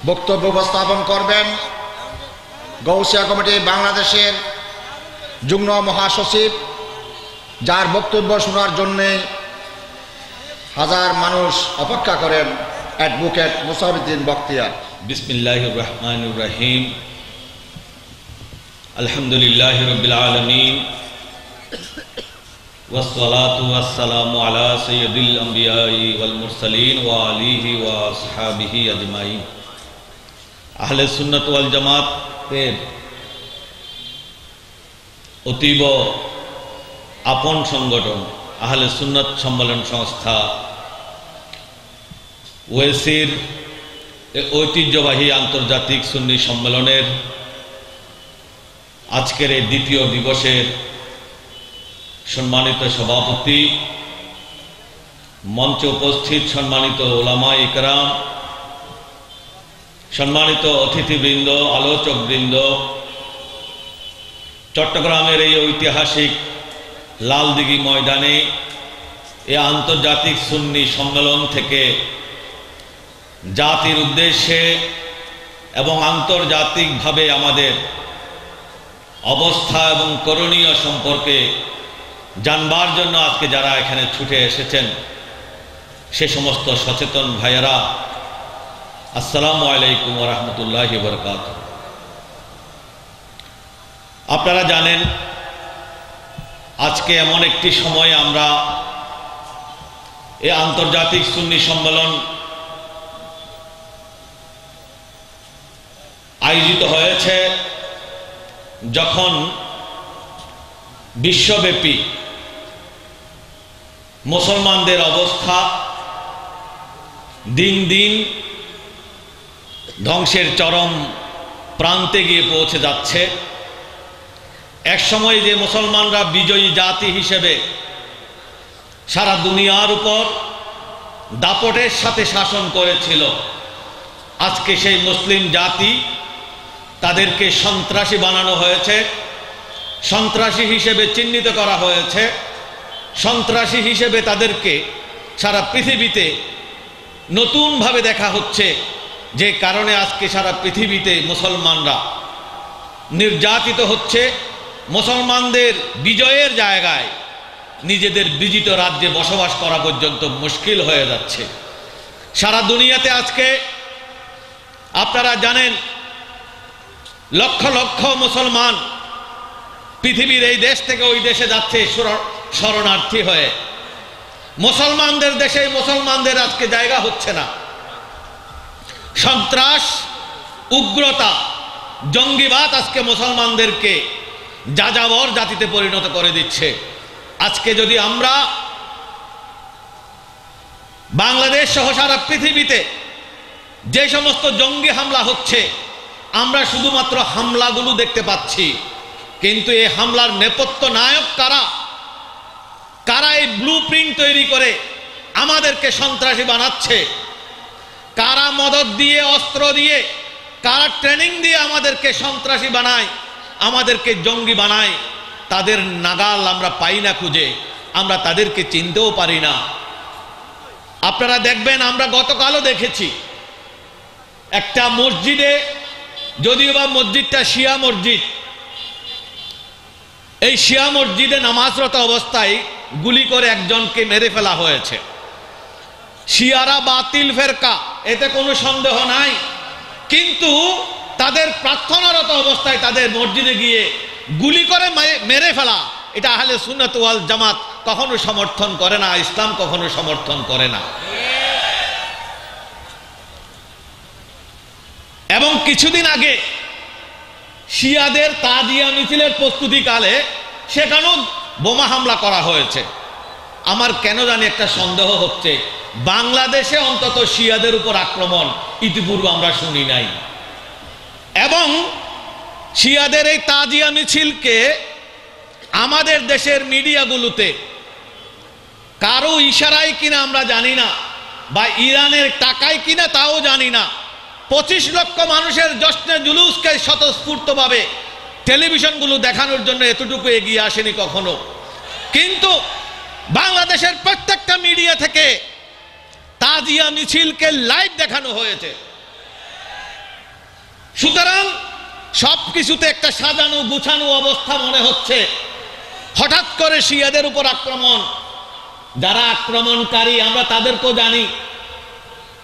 বক্তব্য উপস্থাপন করবেন গৌসিয়া কমিটি বাংলাদেশের যুগ্ম মহাসচিব, যার বক্তব্য শোনার জন্যে হাজার মানুষ অপেক্ষা করেন, অ্যাডভোকেট মুসাফিদ্দিন বখতিয়ার। বিসমিল্লাহির রহমানির রহিম। আলহামদুলিল্লাহি রাব্বিল আলামিন ওয়াসসালাতু ওয়াসসালামু আলা সাইয়্যিদিল আমবিয়াই ওয়াল মুরসালিন ওয়া আলিহি ওয়া আসহাবিহি আজমাইন। আহলে সুন্নাত ওয়াল জামাতের অতীব আপন সংগঠন আহলে সুন্নাত সম্মেলন সংস্থা ওয়েসির ঐতিহ্যবাহী আন্তর্জাতিক সুন্নি সম্মেলনের আজকের এই দ্বিতীয় দিবসের সম্মানিত সভাপতি, মঞ্চে উপস্থিত সম্মানিত ওলামা ইকরাম, সম্মানিত অতিথিবৃন্দ, আলোচকবৃন্দ, চট্টগ্রামের এই ঐতিহাসিক লালদিঘি ময়দানে এই আন্তর্জাতিক সুন্নি সম্মেলন থেকে জাতির উদ্দেশ্যে এবং আন্তর্জাতিকভাবে আমাদের অবস্থা এবং করণীয় সম্পর্কে জানবার জন্য আজকে যারা এখানে ছুটে এসেছেন, সে সমস্ত সচেতন ভাইয়েরা, আসসালামু আলাইকুম ওয়া রাহমাতুল্লাহি ওয়া বারাকাতুহু। আপনারা জানেন আজকে এমন একটি সময় আমরা এই আন্তর্জাতিক সুন্নি সম্মেলন আয়োজিত হয়েছে, যখন বিশ্বব্যাপী মুসলমানদের অবস্থা দিন দিন ধ্বংসের চরম প্রান্তে গিয়ে পৌঁছে যাচ্ছে। এক সময় যে মুসলমানরা বিজয়ী জাতি হিসেবে সারা দুনিয়ার উপর দাপটের সাথে শাসন করেছিল, আজকে সেই মুসলিম জাতি তাদেরকে সন্ত্রাসী বানানো হয়েছে, সন্ত্রাসী হিসেবে চিহ্নিত করা হয়েছে, সন্ত্রাসী হিসেবে তাদেরকে সারা পৃথিবীতে নতুনভাবে দেখা হচ্ছে, যে কারণে আজকে সারা পৃথিবীতে মুসলমানরা নির্যাতিত হচ্ছে। মুসলমানদের বিজয়ের জায়গায় নিজেদের বিজিত রাজ্যে বসবাস করা পর্যন্ত মুশকিল হয়ে যাচ্ছে। সারা দুনিয়াতে আজকে আপনারা জানেন লক্ষ লক্ষ মুসলমান পৃথিবীর এই দেশ থেকে ওই দেশে যাচ্ছে শরণার্থী হয়ে। মুসলমানদের দেশে মুসলমানদের আজকে জায়গা হচ্ছে না। সন্ত্রাস, উগ্রতা, জঙ্গিবাদ আজকে মুসলমানদেরকে যাযাবর জাতিতে পরিণত করে দিচ্ছে। আজকে যদি আমরা বাংলাদেশ সহ সারা পৃথিবীতে যে সমস্ত জঙ্গি হামলা হচ্ছে, আমরা শুধুমাত্র হামলাগুলো দেখতে পাচ্ছি, কিন্তু এই হামলার নেপথ্য নায়ক কারা? কারা এই ব্লু প্রিন্ট তৈরি করে আমাদেরকে সন্ত্রাসী বানাচ্ছে? কারা মদদ দিয়ে, অস্ত্র দিয়ে, কারা ট্রেনিং দিয়ে আমাদেরকে সন্ত্রাসী বানায়, আমাদেরকে জঙ্গি বানায়? তাদের নাগাল আমরা পাই না খুঁজে, আমরা তাদেরকে চিনতেও পারি না। আপনারা দেখবেন, আমরা গতকালও দেখেছি একটা মসজিদে, যদিও বা মসজিদটা শিয়া মসজিদ, এই শিয়া মসজিদে নামাজরত অবস্থায় গুলি করে একজনকে মেরে ফেলা হয়েছে। শিয়ারা বাতিল ফেরকা, এতে কোনো সন্দেহ নাই, কিন্তু তাদের প্রার্থনারত অবস্থায় তাদের মসজিদে গিয়ে গুলি করে মেরে ফেলা, এটা আহলে সুন্নাত ওয়াল জামাত কখনো সমর্থন করে না, ইসলাম কখনো সমর্থন করে না। এবং কিছুদিন আগে শিয়াদের তাজিয়া মিছিলের প্রস্তুতিকালে সেখানেও বোমা হামলা করা হয়েছে। আমার কেন জানি একটা সন্দেহ হচ্ছে, বাংলাদেশে অন্তত শিয়াদের উপর আক্রমণ ইতিপূর্বে আমরা শুনি নাই। এবং শিয়াদের এই তাজিয়া মিছিলকে আমাদের দেশের মিডিয়াগুলোতে কারো ইশারায় কিনা আমরা জানি না, বা ইরানের টাকায় কিনা তাও জানি না, 25 লক্ষ মানুষের জশ্নে জুলুসকে স্বতঃস্ফূর্তভাবে টেলিভিশনগুলো দেখানোর জন্য এতটুকু এগিয়ে আসেনি কখনো। কিন্তু বাংলাদেশের প্রত্যেকটা মিডিয়া থেকে তাজিয়া মিছিলকে লাইভ দেখানো হয়েছে। সুতরাং সবকিছুতে একটা সাজানো গুছানো অবস্থা মনে হচ্ছে। হঠাৎ করে শিয়াদের উপর আক্রমণ, যারা আক্রমণকারী আমরা তাদেরকেও জানি,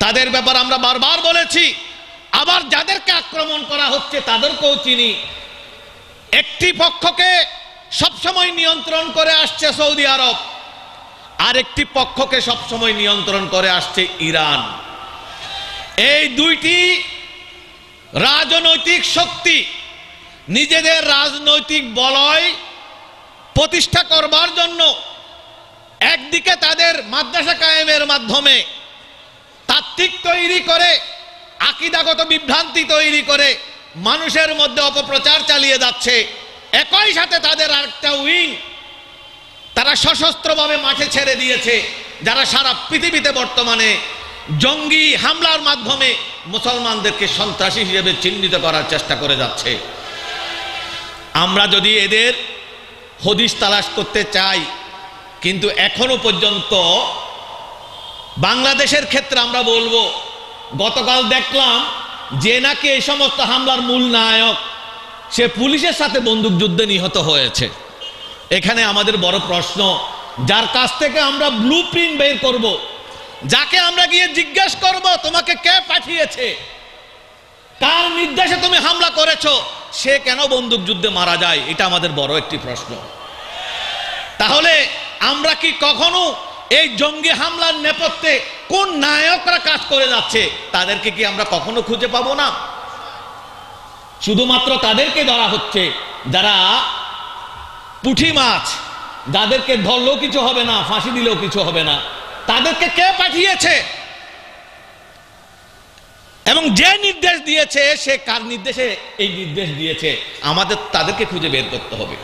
তাদের ব্যাপার আমরা বারবার বলেছি, আবার যাদেরকে আক্রমণ করা হচ্ছে তাদেরকেও চিনি। একটি পক্ষকে সবসময় নিয়ন্ত্রণ করে আসছে সৌদি আরব, আর একটি পক্ষকে সবসময় নিয়ন্ত্রণ করে আসছে ইরান। এই দুইটি রাজনৈতিক শক্তি নিজেদের রাজনৈতিক বলয় প্রতিষ্ঠা করবার জন্য একদিকে তাদের মাদ্রাসা কায়েমের মাধ্যমে তাত্ত্বিক তৈরি করে, আকীদাগত বিভ্রান্তি তৈরি করে মানুষের মধ্যে অপপ্রচার চালিয়ে যাচ্ছে। একই সাথে তাদের আরেকটা উইং তারা সশস্ত্রভাবে মাঠে ছেড়ে দিয়েছে, যারা সারা পৃথিবীতে বর্তমানে জঙ্গি হামলার মাধ্যমে মুসলমানদেরকে সন্ত্রাসী হিসেবে চিহ্নিত করার চেষ্টা করে যাচ্ছে। আমরা যদি এদের হদিস তালাশ করতে চাই, কিন্তু এখনো পর্যন্ত বাংলাদেশের ক্ষেত্রে আমরা বলবো, গতকাল দেখলাম যে নাকি এই সমস্ত হামলার মূল নায়ক, সে পুলিশের সাথে বন্দুকযুদ্ধে নিহত হয়েছে। এখানে আমাদের বড় প্রশ্ন, যার কাছ থেকে আমরা ব্লুপ্রিন্ট বের করব, যাকে আমরা গিয়ে জিজ্ঞেস করব তোমাকে কে পাঠিয়েছে, কার নির্দেশে তুমি হামলা করেছো, সে কেন বন্দুকযুদ্ধে মারা যায়, এটা আমাদের বড় একটি প্রশ্ন। তাহলে আমরা কি কখনো এই জঙ্গি হামলার নেপথ্যে কোন নায়করা কাজ করে যাচ্ছে তাদেরকে কি আমরা কখনো খুঁজে পাবো না? শুধুমাত্র তাদেরকে ধরা হচ্ছে যারা পুঁটি মাছ, যাদেরকে ধরলেও কিছু হবে না, ফাঁসি দিলেও কিছু হবে না, তাদেরকে কে পাঠিয়েছে এবং যে নির্দেশ দিয়েছে সে কার নির্দেশে এই নির্দেশ দিয়েছে, আমাদের তাদেরকে খুঁজে বের করতে হবে।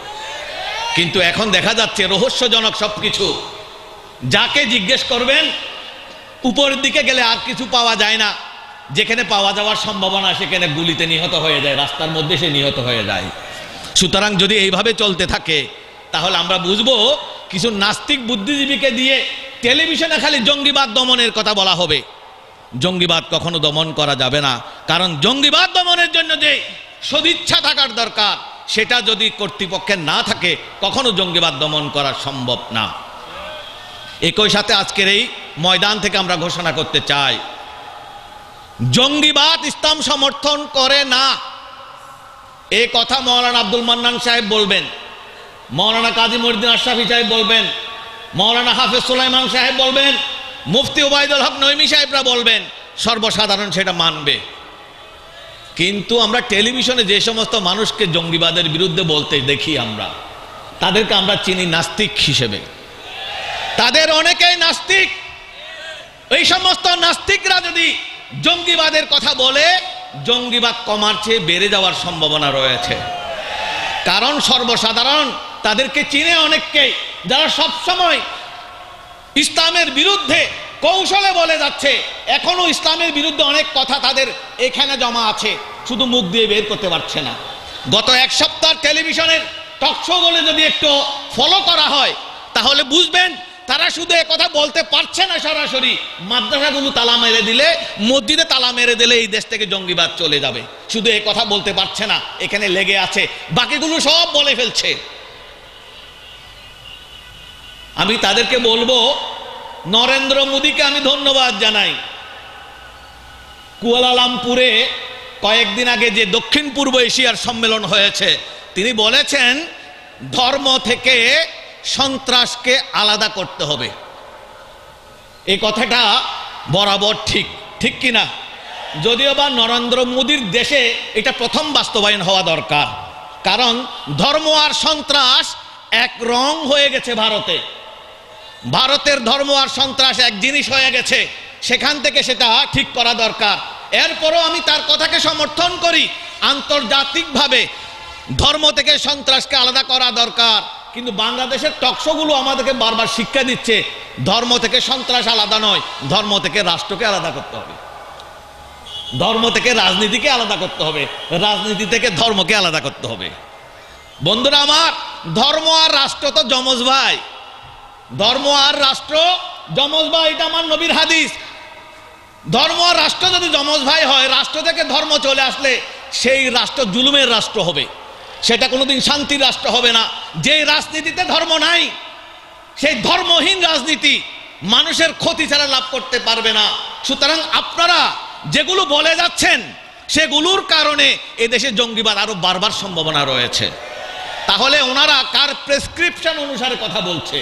কিন্তু এখন দেখা যাচ্ছে রহস্যজনক সবকিছু, যাকে জিজ্ঞেস করবেন উপরের দিকে গেলে আর কিছু পাওয়া যায় না, যেখানে পাওয়া যাওয়ার সম্ভাবনা সেখানে গুলিতে নিহত হয়ে যায়, রাস্তার মধ্যে সে নিহত হয়ে যায়। সুতরাং যদি এইভাবে চলতে থাকে তাহলে আমরা বুঝবো কিছু নাস্তিক বুদ্ধিজীবীকে দিয়ে টেলিভিশনে খালি জঙ্গিবাদ দমনের কথা বলা হবে। জঙ্গিবাদ কখনো দমন করা যাবে না, কারণ জঙ্গিবাদ দমনের জন্য যে সদিচ্ছা থাকার দরকার সেটা যদি কর্তৃপক্ষের না থাকে কখনো জঙ্গিবাদ দমন করা সম্ভব না। একই সাথে আজকের এই ময়দান থেকে আমরা ঘোষণা করতে চাই, জঙ্গিবাদ ইসলাম সমর্থন করে না। এই কথা মৌলানা আব্দুল মান্নান সাহেব বলবেন, মৌলানা কাজী মহিউদ্দিন আশরাফী সাহেব বলবেন, মৌলানা হাফেজ সুলাইমান সাহেব বলবেন, মুফতি ওবায়দুল হক নইমি সাহেবরা বলবেন, সর্বসাধারণ সেটা মানবে। কিন্তু আমরা টেলিভিশনে যে সমস্ত মানুষকে জঙ্গিবাদের বিরুদ্ধে বলতে দেখি আমরা তাদেরকে আমরা চিনি নাস্তিক হিসেবে। তাদের অনেকেই নাস্তিক। এই সমস্ত নাস্তিকরা যদি জঙ্গিবাদের কথা বলে, জঙ্গিবাদ কমার চেয়ে বেড়ে যাওয়ার সম্ভাবনা রয়েছে। কারণ সর্বসাধারণ তাদেরকে চিনে অনেককেই, যারা সবসময় ইসলামের বিরুদ্ধে কৌশলে বলে যাচ্ছে। এখনো ইসলামের বিরুদ্ধে অনেক কথা তাদের এখানে জমা আছে, শুধু মুখ দিয়ে বের করতে পারছে না। গত এক সপ্তাহ টেলিভিশনের টকশো বলে যদি একটু ফলো করা হয় তাহলে বুঝবেন তারা শুধু কথা বলতে পারছে না সরাসরি, মাদ্রাসাগুলো তালা মেরে দিলে, মসজিদে তালা মেরে দিলে এই দেশ থেকে জঙ্গিবাদ চলে যাবে, শুধু এই কথা বলতে পারছে না, এখানে লেগে আছে, বাকিগুলো সব বলে ফেলছে। আমি তাদেরকে বলবো, নরেন্দ্র মোদীকে আমি ধন্যবাদ জানাই। কুয়ালালামপুরে কয়েকদিন আগে যে দক্ষিণ পূর্ব এশিয়ার সম্মেলন হয়েছে, তিনি বলেছেন ধর্ম থেকে সন্ত্রাসকে আলাদা করতে হবে। এই কথাটা বরাবর ঠিক, ঠিক কিনা? যদিও বা নরেন্দ্র মোদীর দেশে এটা প্রথম বাস্তবায়ন হওয়া দরকার, কারণ ধর্ম আর সন্ত্রাস এক রং হয়ে গেছে ভারতে। ভারতের ধর্ম আর সন্ত্রাস এক জিনিস হয়ে গেছে, সেখান থেকে সেটা ঠিক করা দরকার। এরপরও আমি তার কথাকে সমর্থন করি, আন্তর্জাতিকভাবে ধর্ম থেকে সন্ত্রাসকে আলাদা করা দরকার। কিন্তু বাংলাদেশের টকশোগুলো আমাদেরকে বারবার শিক্ষা দিচ্ছে ধর্ম থেকে সন্ত্রাস আলাদা নয়, ধর্ম থেকে রাষ্ট্রকে আলাদা করতে হবে, ধর্ম থেকে রাজনীতিকে আলাদা করতে হবে, রাজনীতি থেকে ধর্মকে আলাদা করতে হবে। বন্ধুরা আমার, ধর্ম আর রাষ্ট্র তো যমজ ভাই, ধর্ম আর রাষ্ট্র যমজ ভাই, এটা আমার নবীর হাদিস। ধর্ম আর রাষ্ট্র যদি যমজ ভাই হয়, রাষ্ট্র থেকে ধর্ম চলে আসলে সেই রাষ্ট্র জুলুমের রাষ্ট্র হবে, সেটা কোনোদিন শান্তির রাষ্ট্র হবে না। যে রাজনীতিতে ধর্ম নাই, সেই ধর্মহীন রাজনীতি মানুষের ক্ষতি ছাড়া লাভ করতে পারবে না। সুতরাং আপনারা যেগুলো বলে যাচ্ছেন সেগুলোর কারণে এদেশে জঙ্গিবাদ আরো বাড়বার সম্ভাবনা রয়েছে। তাহলে ওনারা কার প্রেসক্রিপশন অনুসারে কথা বলছে,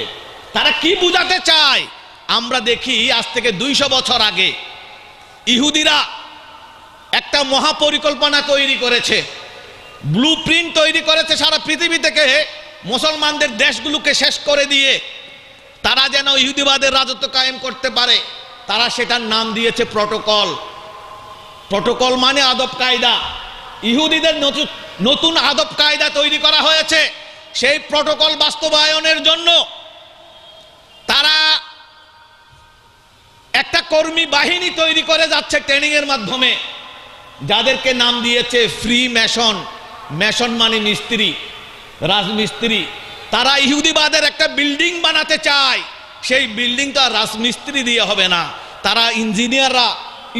তারা কি বুঝাতে চায়? আমরা দেখি আজ থেকে 200 বছর আগে ইহুদিরা একটা মহাপরিকল্পনা তৈরি করেছে, ব্লুপ্রিন্ট তৈরি করেছে সারা পৃথিবী থেকে মুসলমানদের দেশগুলোকে শেষ করে দিয়ে তারা যেন ইহুদিবাদের রাজত্ব কায়েম করতে পারে। তারা সেটার নাম দিয়েছে প্রটোকল। প্রটোকল মানে আদব কায়দা। ইহুদিদের নতুন আদব কায়দা তৈরি করা হয়েছে। সেই প্রটোকল বাস্তবায়নের জন্য তারা একটা কর্মী বাহিনী তৈরি করে যাচ্ছে ট্রেনিং এর মাধ্যমে, যাদেরকে নাম দিয়েছে ফ্রি মেশন। মেশন মানে মিস্ত্রি, রাজমিস্ত্রি। তারা ইহুদিবাদের একটা বিল্ডিং বানাতে চায়। সেই বিল্ডিং তো আর রাজমিস্ত্রি দিয়ে হবে না, তারা ইঞ্জিনিয়াররা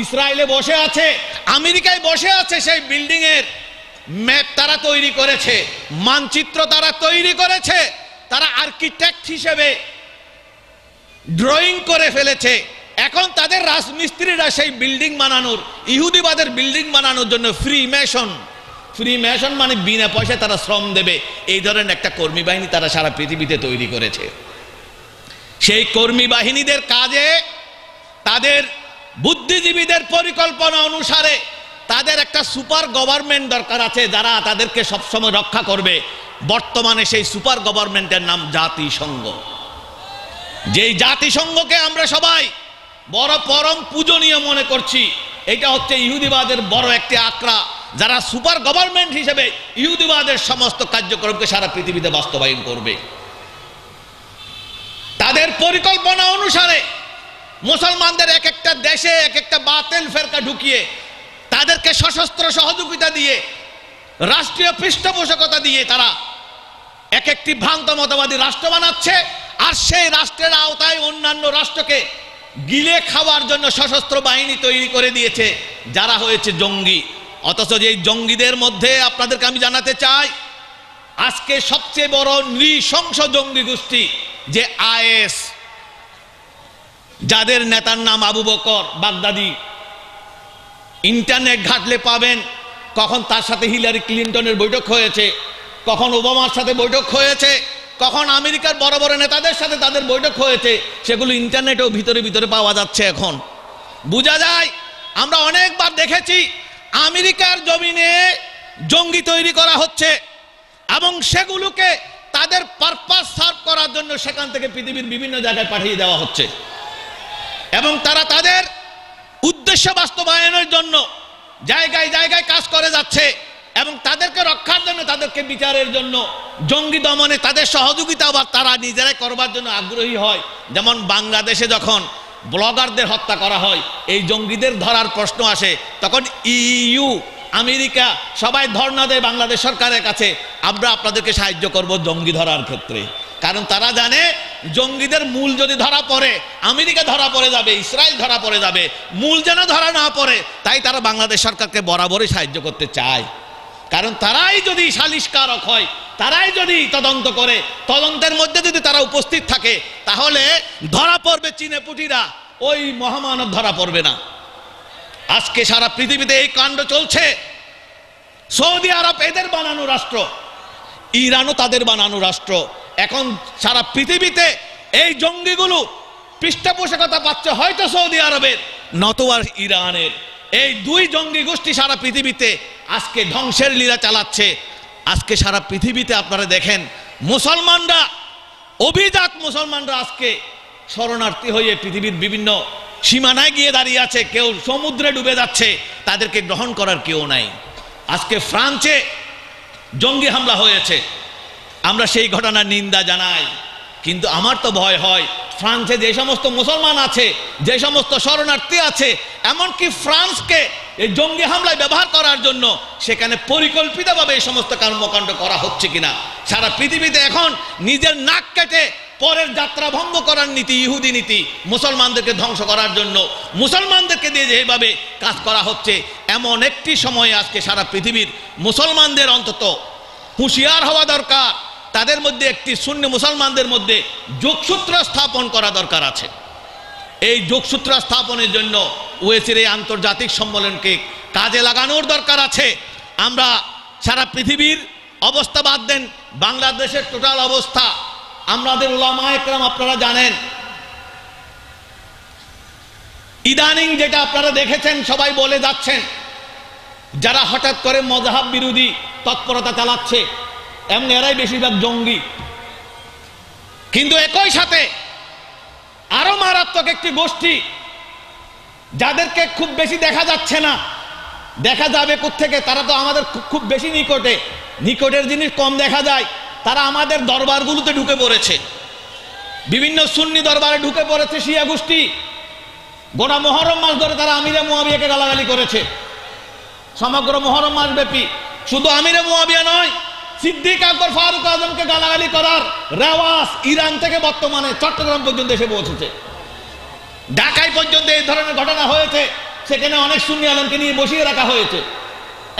ইসরায়েলে বসে আছে, আমেরিকায় বসে আছে, সেই বিল্ডিং এর ম্যাপ তারা তৈরি করেছে, মানচিত্র তারা তৈরি করেছে, তারা আর্কিটেক্ট হিসেবে ড্রয়িং করে ফেলেছে। এখন তাদের রাজমিস্ত্রিরা সেই বিল্ডিং বানানোর, ইহুদিবাদের বিল্ডিং বানানোর জন্য ফ্রি মেশন মানে বিনা পয়সায় তারা শ্রম দেবে, এই ধরনের একটা কর্মী বাহিনী তারা সারা পৃথিবীতে তৈরি করেছে। সেই কর্মী বাহিনীদের কাজে তাদের বুদ্ধিজীবীদের পরিকল্পনা অনুসারে তাদের একটা সুপার গভর্নমেন্ট দরকার আছে, যারা তাদেরকে সবসময় রক্ষা করবে। বর্তমানে সেই সুপার গভর্নমেন্টের নাম জাতিসংঘ। যেই জাতিসংঘকে আমরা সবাই বড় পরম পূজনীয় মনে করছি, এটা হচ্ছে ইহুদিবাদের বড় একটি আঁকড়া, যারা সুপার গভর্নমেন্ট হিসেবে ইহুদিবাদের সমস্ত কার্যক্রমকে সারা পৃথিবীতে বাস্তবায়ন করবে। তাদের পরিকল্পনা অনুসারে মুসলমানদের এক একটা দেশে এক একটা বাতিল ফেরকা ঢুকিয়ে তাদেরকে সশস্ত্র সহযোগিতা দিয়ে, রাষ্ট্রীয় পৃষ্ঠপোষকতা দিয়ে তারা এক একটি ভ্রান্ত মতবাদী রাষ্ট্র বানাচ্ছে। আর সেই রাষ্ট্রের আওতায় অন্যান্য রাষ্ট্রকে গিলে খাওয়ার জন্য সশস্ত্র বাহিনী তৈরি করে দিয়েছে, যারা হয়েছে জঙ্গি। অথচ এই জঙ্গিদের মধ্যে আপনাদেরকে আমি জানাতে চাই, আজকে সবচেয়ে বড় নৃশংস জঙ্গি গোষ্ঠী যে আইএস, যাদের নেতার নাম আবু বকর বাগদাদি। ইন্টারনেট ঘাটলে পাবেন কখন তার সাথে হিলারি ক্লিনটনের বৈঠক হয়েছে, কখন ওবামার সাথে বৈঠক হয়েছে, কখন আমেরিকার বড় বড় নেতাদের সাথে তাদের বৈঠক হয়েছে। সেগুলো ইন্টারনেটেও ভিতরে ভিতরে পাওয়া যাচ্ছে। এখন বোঝা যায়, আমরা অনেকবার দেখেছি আমেরিকার জমিনে জঙ্গি তৈরি করা হচ্ছে এবং সেগুলোকে তাদের পারপাস সার্ভ করার জন্য সেখান থেকে পৃথিবীর বিভিন্ন জায়গায় পাঠিয়ে দেওয়া হচ্ছে এবং তারা তাদের উদ্দেশ্য বাস্তবায়নের জন্য জায়গায় জায়গায় কাজ করে যাচ্ছে এবং তাদেরকে রক্ষার জন্য, তাদেরকে বিচারের জন্য, জঙ্গি দমনে তাদের সহযোগিতা আবার তারা নিজেরাই করবার জন্য আগ্রহী হয়। যেমন বাংলাদেশে যখন ব্লগারদের হত্যা করা হয়, এই জঙ্গিদের ধরার প্রশ্ন আসে, তখন ইইউ, আমেরিকা সবাই ধর্ণা দেয় বাংলাদেশ সরকারের কাছে, আমরা আপনাদেরকে সাহায্য করব জঙ্গি ধরার ক্ষেত্রে। কারণ তারা জানে জঙ্গিদের মূল যদি ধরা পড়ে, আমেরিকা ধরা পড়ে যাবে, ইসরায়েল ধরা পড়ে যাবে, মূল যেন ধরা না পড়ে, তাই তারা বাংলাদেশ সরকারকে বরাবরই সাহায্য করতে চায়। কারণ তারাই যদি সালিশকারক হয়, তারাই যদি তদন্ত করে, তদন্তের মধ্যে যদি তারা উপস্থিত থাকে, তাহলে ধরা পড়বে চীনে পুটিরা, ওই মহামানব ধরা পড়বে না। আজকে সারা পৃথিবীতে এই কাণ্ড চলছে। সৌদি আরব এদের বানানো রাষ্ট্র, ইরানও তাদের বানানো রাষ্ট্র। এখন সারা পৃথিবীতে এই জঙ্গিগুলো পৃষ্ঠপোষকতা পাচ্ছে হয়তো সৌদি আরবের, নতুবা ইরানের। এই দুই জঙ্গি গোষ্ঠী সারা পৃথিবীতে আজকে ধ্বংসের লীলা চালাচ্ছে। আজকে সারা পৃথিবীতে আপনারা দেখেন মুসলমানরা, অভিজাত মুসলমানরা আজকে শরণার্থী হয়ে পৃথিবীর বিভিন্ন সীমানায় গিয়ে দাঁড়িয়ে আছে। কেউ সমুদ্রে ডুবে যাচ্ছে, তাদেরকে গ্রহণ করার কেউ নাই। আজকে ফ্রান্সে জঙ্গি হামলা হয়েছে, আমরা সেই ঘটনার নিন্দা জানাই, কিন্তু আমার তো ভয় হয় ফ্রান্সে যে সমস্ত মুসলমান আছে, যে সমস্ত শরণার্থী আছে, এমনকি ফ্রান্সকে এই জঙ্গি হামলায় ব্যবহার করার জন্য সেখানে পরিকল্পিতভাবে এই সমস্ত কর্মকাণ্ড করা হচ্ছে কিনা। সারা পৃথিবীতে এখন নিজের নাক কেটে পরের যাত্রা ভঙ্গ করার নীতি, ইহুদি নীতি, মুসলমানদেরকে ধ্বংস করার জন্য মুসলমানদেরকে দিয়ে যেভাবে কাজ করা হচ্ছে, এমন একটি সময়ে আজকে সারা পৃথিবীর মুসলমানদের অন্তত হুঁশিয়ার হওয়া দরকার। তাদের মধ্যে একটি সুন্নি মুসলমানদের মধ্যে যোগসূত্র স্থাপন করা দরকার আছে। এই যোগসূত্র স্থাপনের জন্য ওয়েসির এই আন্তর্জাতিক সম্মেলনকে কাজে লাগানোর দরকার আছে। আমরা সারা পৃথিবীর অবস্থা বাদ দেন, বাংলাদেশের টোটাল অবস্থা আমাদের উলামায়ে কেরাম আপনারা জানেন, ইদানিং যেটা আপনারা দেখেছেন সবাই বলে যাচ্ছেন, যারা হঠাৎ করে মযহাব বিরোধী তৎপরতা চালাচ্ছে এমন এরাই বেশিরভাগ জঙ্গি। কিন্তু একই সাথে আরো মারাত্মক একটি গোষ্ঠী যাদেরকে খুব বেশি দেখা যাচ্ছে না, দেখা যাবে কোত্থেকে, তারা তো আমাদের খুব বেশি নিকটের জিনিস কম দেখা যায়। তারা আমাদের দরবারগুলোতে ঢুকে পড়েছে, বিভিন্ন সুন্নি দরবারে ঢুকে পড়েছে শিয়া গোষ্ঠী। গোটা মুহররম মাস ধরে তারা আমিরে মুয়াবিয়াকে গালাগালি করেছে, সমগ্র মুহররম মাস ব্যাপী। শুধু আমিরে মুয়াবিয়া নয়, সিদ্দিক আকবর ফারুক আজমকে গালাগালি করার রেওয়াজ ইরান থেকে বর্তমানে চট্টগ্রাম পর্যন্ত এসে পৌঁছেছে। ঢাকায় পর্যন্ত এই ধরনের ঘটনা হয়েছে, সেখানে অনেক সুন্নি আলেমকে নিয়ে বসিয়ে রাখা হয়েছে।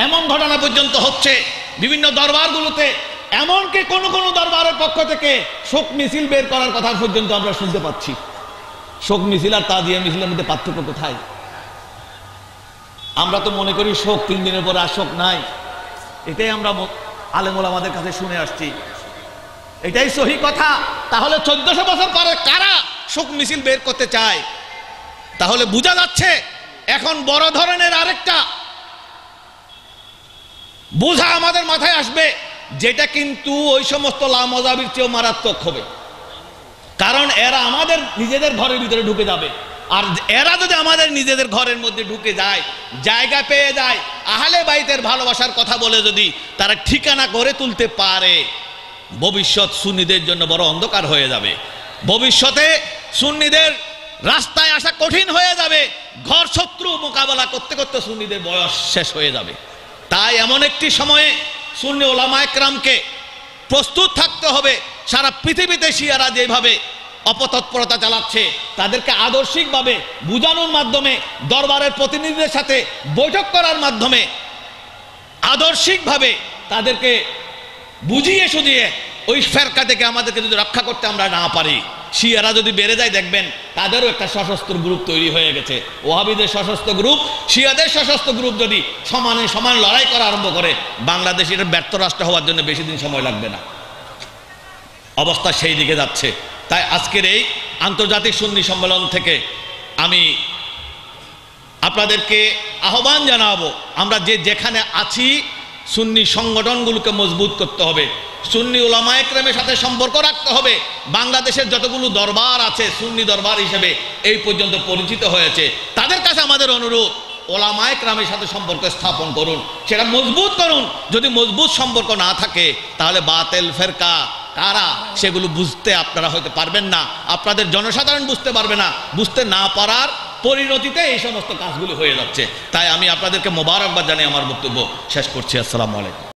এমন ঘটনা পর্যন্ত হচ্ছে বিভিন্ন দরবারগুলোতে, এমনকি কোন কোন দরবারের পক্ষ থেকে শোক মিছিল বের করার কথা পর্যন্ত আমরা শুনতে পাচ্ছি। শোক মিছিল আর তাজিয়া মিছিলের মধ্যে পার্থক্য কোথায়? আমরা তো মনে করি শোক 3 দিনের পরে আর শোক নাই, এটাই আমরা আলেম ওলামাদের কাছে শুনে আসছি, এটাই সহি কথা। তাহলে 1400 বছর পরে কারা শোক মিছিল বের করতে চায়? তাহলে বোঝা যাচ্ছে এখন বড় ধরনের আরেকটা বোঝা আমাদের মাথায় আসবে, যেটা কিন্তু ওই সমস্ত লামাযাবির চেয়েও মারাত্মক হবে। কারণ এরা আমাদের নিজেদের ঘরের ভিতরে ঢুকে যাবে, আর এরা যদি আমাদের নিজেদের ঘরের মধ্যে ঢুকে যায়, জায়গা পেয়ে যায়, আহলে বাইতের ভালোবাসার কথা বলে যদি তারা ঠিকানা করে তুলতে পারে, ভবিষ্যৎ সুন্নিদের জন্য বড় অন্ধকার হয়ে যাবে। ভবিষ্যতে সুন্নিদের রাস্তায় আসা কঠিন হয়ে যাবে, ঘর শত্রু মোকাবেলা করতে করতে সুন্নিদের বয়স শেষ হয়ে যাবে। তাই এমন একটি সময়ে সুন্নি উলামায়ে কেরামকে প্রস্তুত থাকতে হবে। সারা পৃথিবীতে শিয়ারা যেভাবে অপতৎপরতা চালাচ্ছে, তাদেরকে আদর্শিকভাবে বুঝানোর মাধ্যমে, দরবারের প্রতিনিধিদের সাথে বৈঠক করার মাধ্যমে আদর্শিকভাবে তাদেরকে বুঝিয়ে সুঝিয়ে ওই ফেরকা থেকে আমাদেরকে যদি রক্ষা করতে আমরা না পারি, শিয়ারা যদি বেড়ে যায়, দেখবেন তাদেরও একটা সশস্ত্র গ্রুপ তৈরি হয়ে গেছে। ওয়াহাবিদের সশস্ত্র গ্রুপ, শিয়াদের সশস্ত্র গ্রুপ যদি সমানে সমান লড়াই করা আরম্ভ করে, বাংলাদেশ এটা ব্যর্থ রাষ্ট্র হওয়ার জন্য বেশি দিন সময় লাগবে না। অবস্থা সেই দিকে যাচ্ছে। তাই আজকের এই আন্তর্জাতিক সুন্নি সম্মেলন থেকে আমি আপনাদেরকে আহ্বান জানাবো, আমরা যেখানে আছি সুন্নি সংগঠনগুলোকে মজবুত করতে হবে, সুন্নি উলামায়ে কেরামের সাথে সম্পর্ক রাখতে হবে। বাংলাদেশের যতগুলো দরবার আছে সুন্নি দরবার হিসেবে এই পর্যন্ত পরিচিত হয়েছে, তাদের কাছে আমাদের অনুরোধ, উলামায়ে কেরামের সাথে সম্পর্ক স্থাপন করুন, সেটা মজবুত করুন। যদি মজবুত সম্পর্ক না থাকে তাহলে বাতিল ফেরকা কারা সেগুলো বুঝতে আপনারা হয়তো পারবেন না, আপনাদের জনসাধারণ বুঝতে পারবে না। বুঝতে না পারার পরিণতিতে এই সমস্ত কাজগুলো হয়ে যাচ্ছে। তাই আমি আপনাদেরকে মোবারকবাদ জানিয়ে আমার বক্তব্য শেষ করছি। আসসালামু আলাইকুম।